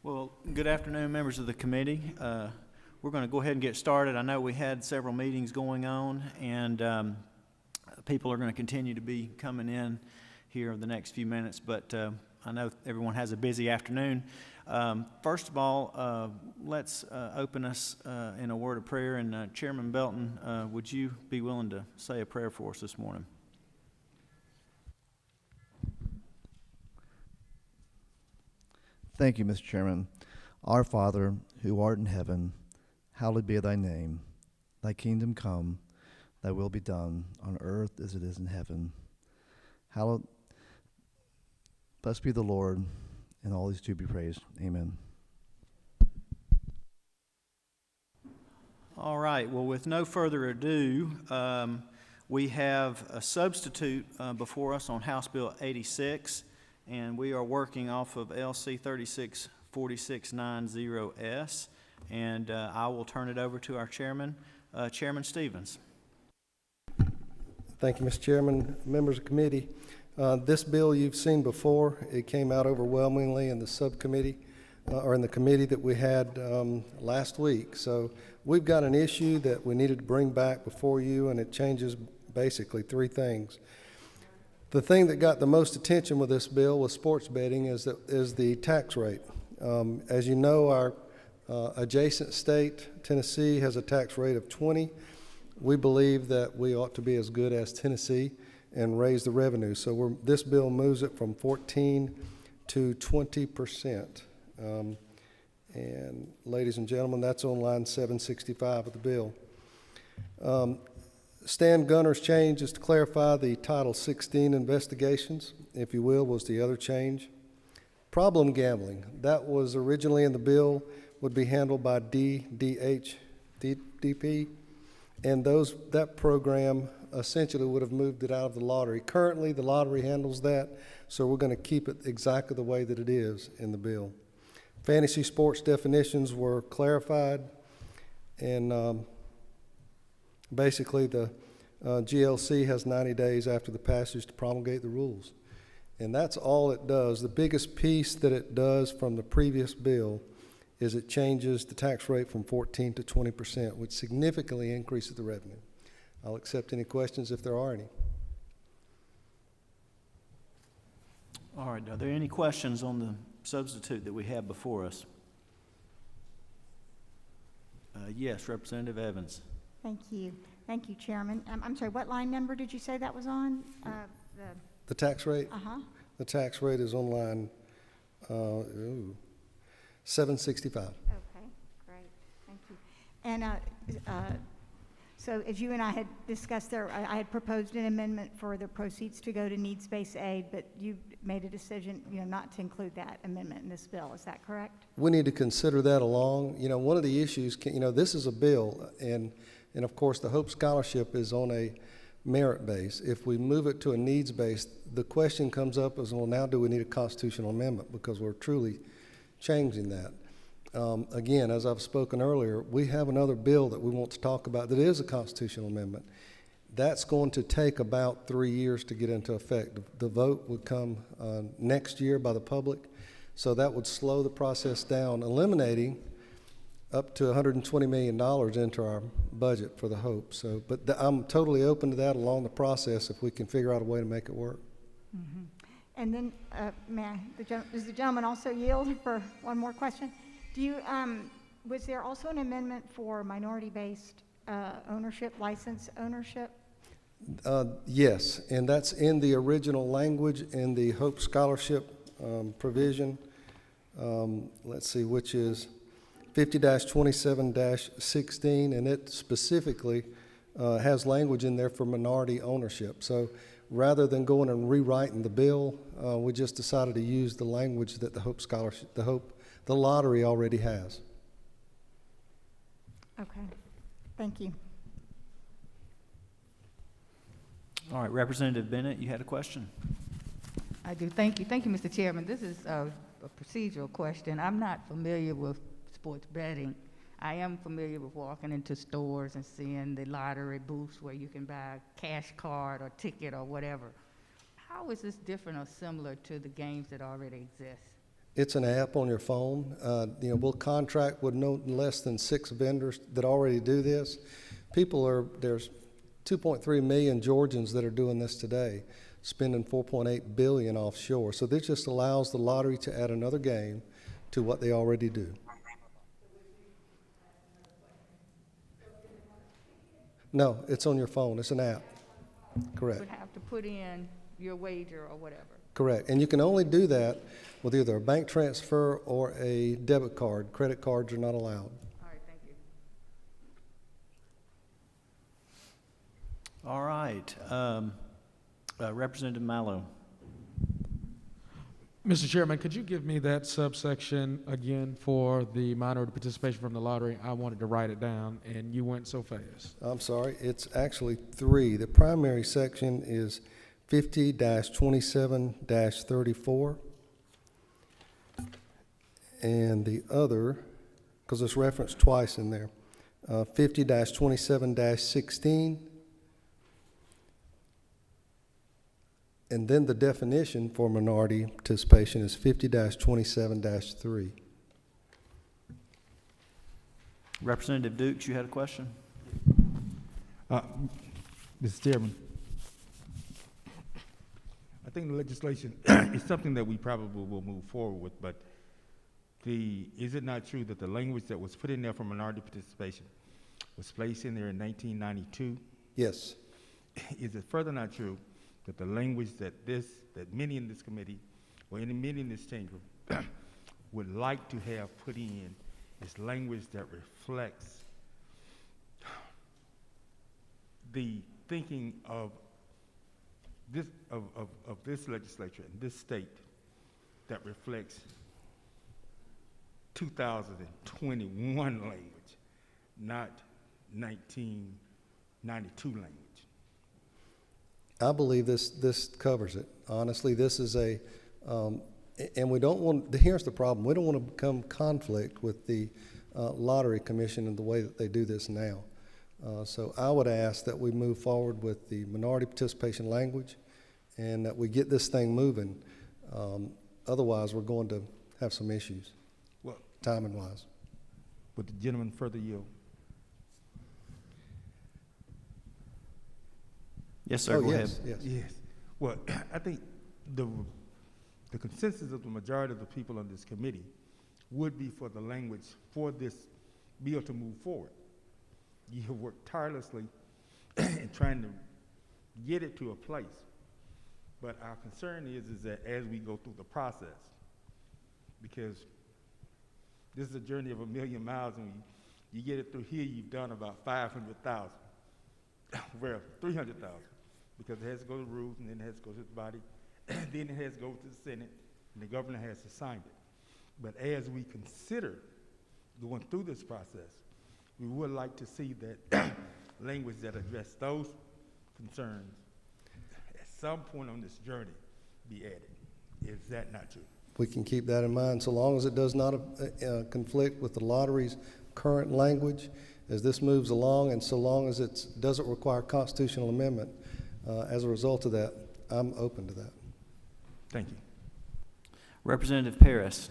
Well, good afternoon, members of the committee. We're going to go ahead and get started. I know we had several meetings going on, and people are going to continue to be coming in here in the next few minutes, but I know everyone has a busy afternoon. First of all, let's open us in a word of prayer, and Chairman Belton, would you be willing to say a prayer for us this morning? Thank you, Mr. Chairman. Our Father, who art in heaven, hallowed be thy name. Thy kingdom come, thy will be done, on earth as it is in heaven. Blessed be the Lord, and always to be praised. Amen. All right. Well, with no further ado, we have a substitute before us on House Bill 86. And we are working off of LC 364690S, and I will turn it over to our chairman, Chairman Stevens. Thank you, Mr. Chairman, members of the committee. This bill you've seen before. It came out overwhelmingly in the subcommittee or in the committee that we had last week. So we've got an issue that we needed to bring back before you, and it changes basically three things. The thing that got the most attention with this bill with sports betting is the tax rate. As you know, our adjacent state, Tennessee, has a tax rate of 20. We believe that we ought to be as good as Tennessee and raise the revenue. So this bill moves it from 14 to 20%. And ladies and gentlemen, that's on line 765 of the bill. Stan Gunner's change is to clarify the Title 16 investigations, if you will, was the other change. Problem gambling, that was originally in the bill, would be handled by DDP, and that program essentially would have moved it out of the lottery. Currently, the lottery handles that, so we're going to keep it exactly the way that it is in the bill. Fantasy sports definitions were clarified, and basically, the GLC has 90 days after the passage to promulgate the rules. And that's all it does. The biggest piece that it does from the previous bill is it changes the tax rate from 14 to 20%, which significantly increases the revenue. I'll accept any questions if there are any. All right. Are there any questions on the substitute that we have before us? Yes, Representative Evans. Thank you. Thank you, Chairman. I'm sorry, what line number did you say that was on? The tax rate? Uh-huh. The tax rate is on line 765. Okay, great. Thank you. And so as you and I had discussed there, I had proposed an amendment for the proceeds to go to needs-based aid, but you made a decision, not to include that amendment in this bill. Is that correct? We need to consider that along. One of the issues, this is a bill, and of course the Hope Scholarship is on a merit base. If we move it to a needs base, the question comes up as, well, now do we need a constitutional amendment, because we're truly changing that. Again, as I've spoken earlier, we have another bill that we want to talk about that is a constitutional amendment. That's going to take about 3 years to get into effect. The vote would come next year by the public, so that would slow the process down, eliminating up to $120 million into our budget for the Hope. So, but I'm totally open to that along the process if we can figure out a way to make it work. Mm-hmm. And then, does the gentleman also yield for one more question? Was there also an amendment for minority-based ownership, license ownership? Yes, and that's in the original language in the Hope Scholarship provision. Let's see, which is 50-27-16, and it specifically has language in there for minority ownership. So rather than going and rewriting the bill, we just decided to use the language that the Hope Scholarship, the lottery already has. Okay, thank you. All right, Representative Bennett, you had a question. I do. Thank you. Thank you, Mr. Chairman. This is a procedural question. I'm not familiar with sports betting. I am familiar with walking into stores and seeing the lottery booths where you can buy a cash card or ticket or whatever. How is this different or similar to the games that already exist? It's an app on your phone. We'll contract with no less than 6 vendors that already do this. There's 2.3 million Georgians that are doing this today, spending $4.8 billion offshore. So this just allows the lottery to add another game to what they already do. No, it's on your phone. It's an app. You Correct. would have to put in your wager or whatever. Correct. And you can only do that with either a bank transfer or a debit card. Credit cards are not allowed. All right, thank you. All right. Representative Mallow. Mr. Chairman, could you give me that subsection again for the minority participation from the lottery? I wanted to write it down, and you went so fast. I'm sorry, it's actually 3. The primary section is 50-27-34. And the other, because it's referenced twice in there, 50-27-16. And then the definition for minority participation is 50-27-3. Representative Dukes, you had a question? Mr. Chairman, I think the legislation is something that we probably will move forward with, but is it not true that the language that was put in there for minority participation was placed in there in 1992? Yes. Is it further not true that the language that many in this committee, or many in this chamber, would like to have put in is language that reflects the thinking of this legislature and this state, that reflects 2021 language, not 1992 language? I believe this covers it. Honestly, this is and we don't want, here's the problem, we don't want to become conflict with the Lottery Commission in the way that they do this now. So I would ask that we move forward with the minority participation language and that we get this thing moving. Otherwise, we're going to have some issues, Well, timing-wise. would the gentleman further yield? Yes, sir. Go ahead. Yes. Yes. Well, I think the consensus of the majority of the people on this committee would be for the language for this bill to move forward. You have worked tirelessly in trying to get it to a place. But our concern is that as we go through the process, because this is a journey of 1,000,000 miles, and you get it through here, you've done about 500,000, well, 300,000, because it has to go to the rules, and then it has to go to the body, then it has to go to the Senate, and the governor has to sign it. But as we consider going through this process, we would like to see that language that address those concerns at some point on this journey be added. Is that not true? We can keep that in mind, so long as it does not conflict with the lottery's current language as this moves along, and so long as it doesn't require constitutional amendment. As a result of that, I'm open to that. Thank you. Representative Paris.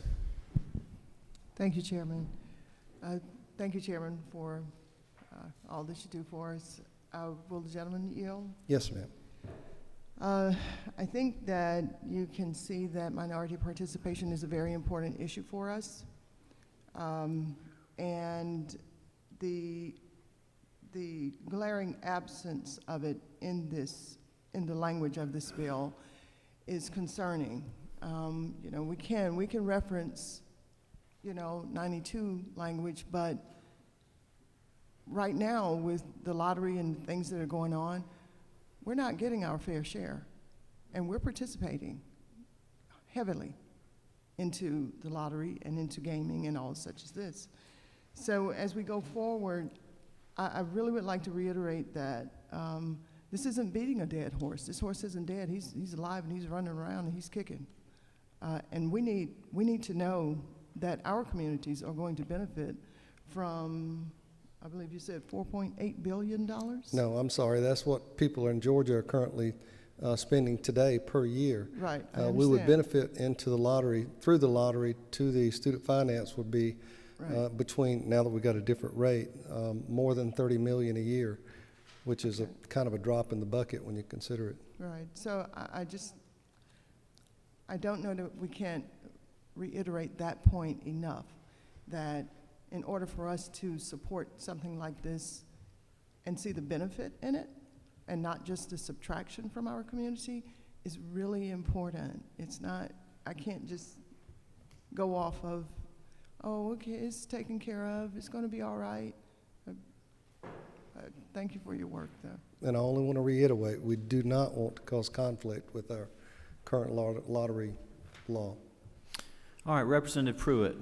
Thank you, Chairman. Thank you, Chairman, for all that you do for us. Will the gentleman yield? Yes, ma'am. I think that you can see that minority participation is a very important issue for us. And the glaring absence of it in the language of this bill is concerning. You know, we can reference, 92 language, but right now with the lottery and things that are going on, we're not getting our fair share, and we're participating heavily into the lottery and into gaming and all such as this. So as we go forward, I really would like to reiterate that this isn't beating a dead horse. This horse isn't dead. He's alive, and he's running around, and he's kicking. And we need to know that our communities are going to benefit from, I believe you said $4.8 billion? No, I'm sorry. That's what people in Georgia are currently spending today per year. Right, I We would understand. benefit into the lottery, through the lottery to the student finance would be Right. between, now that we got a different rate, more than 30 million a year, which is a kind of a drop in the bucket when you consider it. Right, so I don't know that we can't reiterate that point enough, that in order for us to support something like this and see the benefit in it, and not just the subtraction from our community, is really important. It's not, I can't just go off of, oh, okay, it's taken care of, it's gonna be all right. Thank you for your work, though. And I only want to reiterate, we do not want to cause conflict with our current lottery law. All right, Representative Pruitt.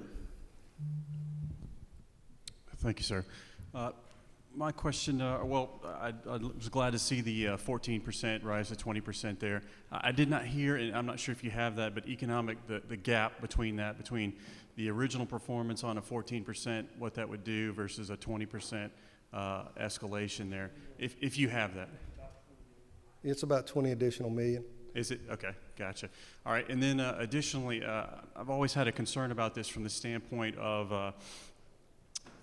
Thank you, sir. My question, I was glad to see the 14% rise to 20% there. I did not hear, and I'm not sure if you have that, but the gap between that, between the original performance on a 14%, what that would do versus a 20% escalation there, if you have that. It's about 20 additional million. Is it? Okay, gotcha. All right, and then additionally, I've always had a concern about this from the standpoint of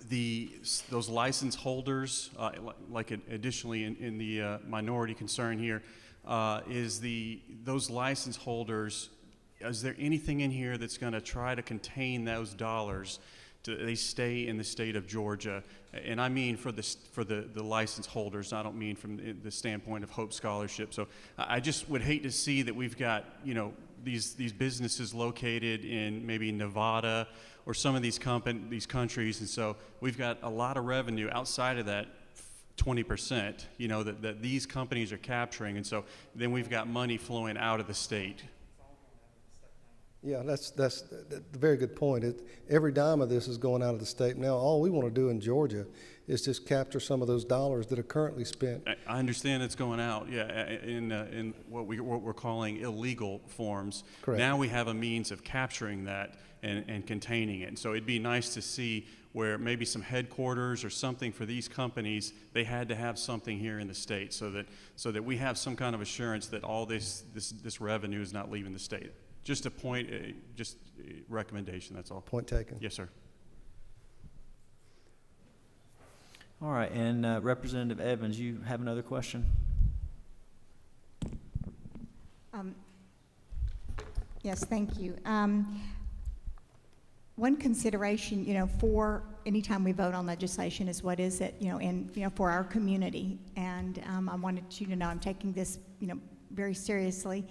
those license holders, additionally in the minority concern here, those license holders, is there anything in here that's going to try to contain those dollars they stay in the state of Georgia? And I mean for the license holders. I don't mean from the standpoint of Hope Scholarship. So I just would hate to see that we've got, these businesses located in maybe Nevada or some of these countries, and so we've got a lot of revenue outside of that 20%, that these companies are capturing, and so then we've got money flowing out of the state. Yeah, that's a very good point. Every dime of this is going out of the state. Now, all we want to do in Georgia is just capture some of those dollars that are currently spent. I understand it's going out, yeah, in what we're calling illegal forms. Correct. Now we have a means of capturing that and containing it. And so it'd be nice to see where maybe some headquarters or something for these companies, they had to have something here in the state so that we have some kind of assurance that all this revenue is not leaving the state. Just a point, just a recommendation, that's all. Point taken. Yes, sir. All right, and Representative Evans, you have another question? Yes, thank you. One consideration, for anytime we vote on legislation is what is it, for our community. And I wanted you to know I'm taking this, very seriously.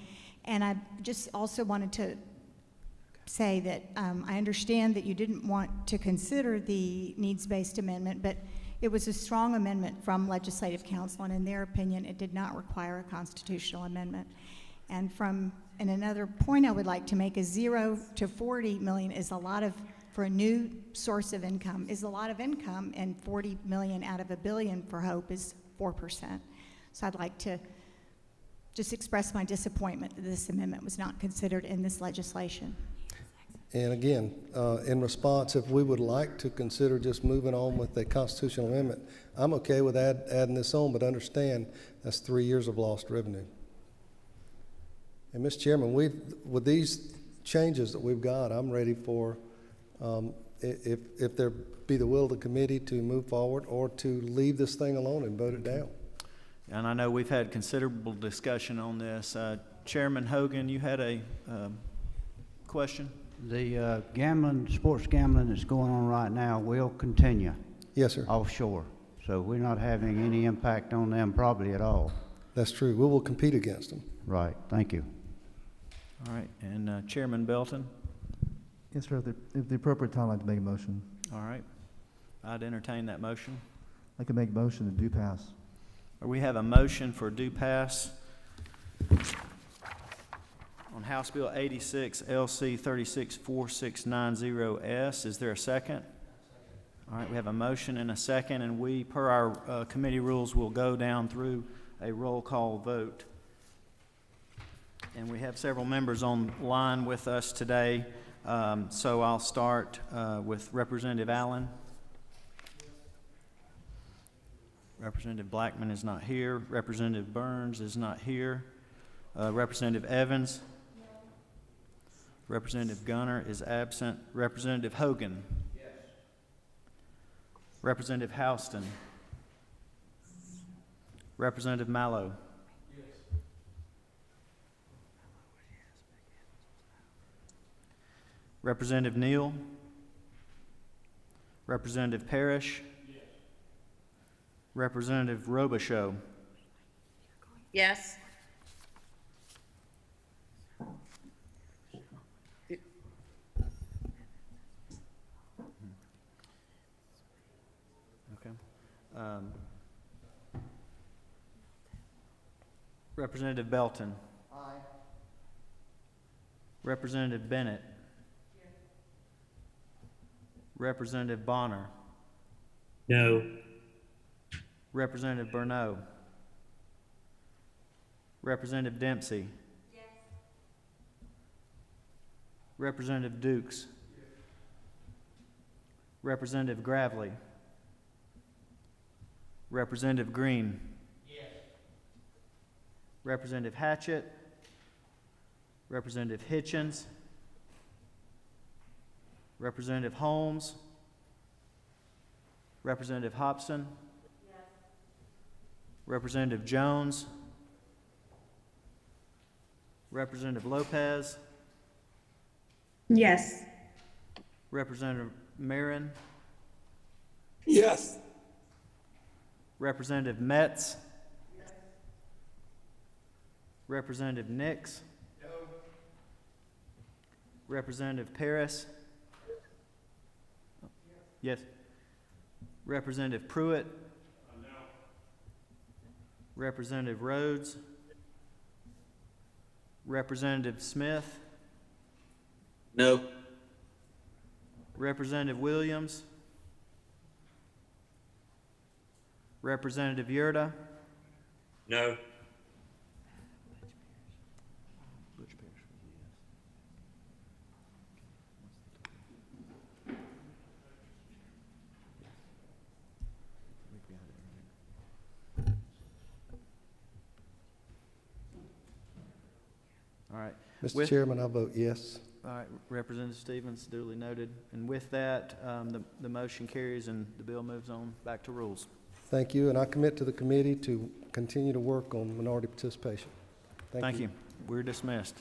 And I just also wanted to say that I understand that you didn't want to consider the needs-based amendment, but it was a strong amendment from Legislative Council, and in their opinion, it did not require a constitutional amendment. And another point I would like to make is 0 to 40 million is a lot of, for a new source of income, is a lot of income, and 40 million out of $1 billion for Hope is 4%. So I'd like to just express my disappointment that this amendment was not considered in this legislation. And again, in response, if we would like to consider just moving on with a constitutional amendment, I'm okay with adding this on, but understand that's 3 years of lost revenue. And Mr. Chairman, with these changes that we've got, I'm ready for, if there be the will of the committee to move forward or to leave this thing alone and vote it down. And I know we've had considerable discussion on this. Chairman Hogan, you had a question? The sports gambling that's going on right now will continue Yes, sir. offshore. So we're not having any impact on them probably at all. That's true. We will compete against them. Right, thank you. All right, and Chairman Belton? Yes, sir. If the appropriate time, I'd like to make a motion. All right, I'd entertain that motion. I could make a motion to do pass. We have a motion for due pass on House Bill 86 LC 364690S. Is there a second? All right, we have a motion and a second, and we, per our committee rules, will go down through a roll call vote. And we have several members online with us today, so I'll start with Representative Allen. Representative Blackman is not here. Representative Burns is not here. Representative Evans? Representative Gunner is absent. Representative Hogan? Yes. Representative Houston? Representative Mallow? Yes. Representative Neal? Representative Parrish? Yes. Representative Robichaux? Yes. Okay. Representative Belton? Aye. Representative Bennett? Yes. Representative Bonner? No. Representative Burnett? Representative Dempsey? Yes. Representative Dukes? Yes. Representative Gravely? Representative Green? Yes. Representative Hatchett? Representative Hitchens? Representative Holmes? Representative Hobson? Yes. Representative Jones? Representative Lopez? Yes. Representative Marin? Yes. Representative Metz? Yes. Representative Nix? No. Representative Paris? Yes. Representative Pruitt? No. Representative Rhodes? Representative Smith? No. Representative Williams? Representative Yurda? No. All right. Mr. Chairman, I vote yes. All right, Representative Stevens, duly noted. And with that, the motion carries and the bill moves on back to rules. Thank you, and I commit to the committee to continue to work on minority participation. Thank you. We're dismissed.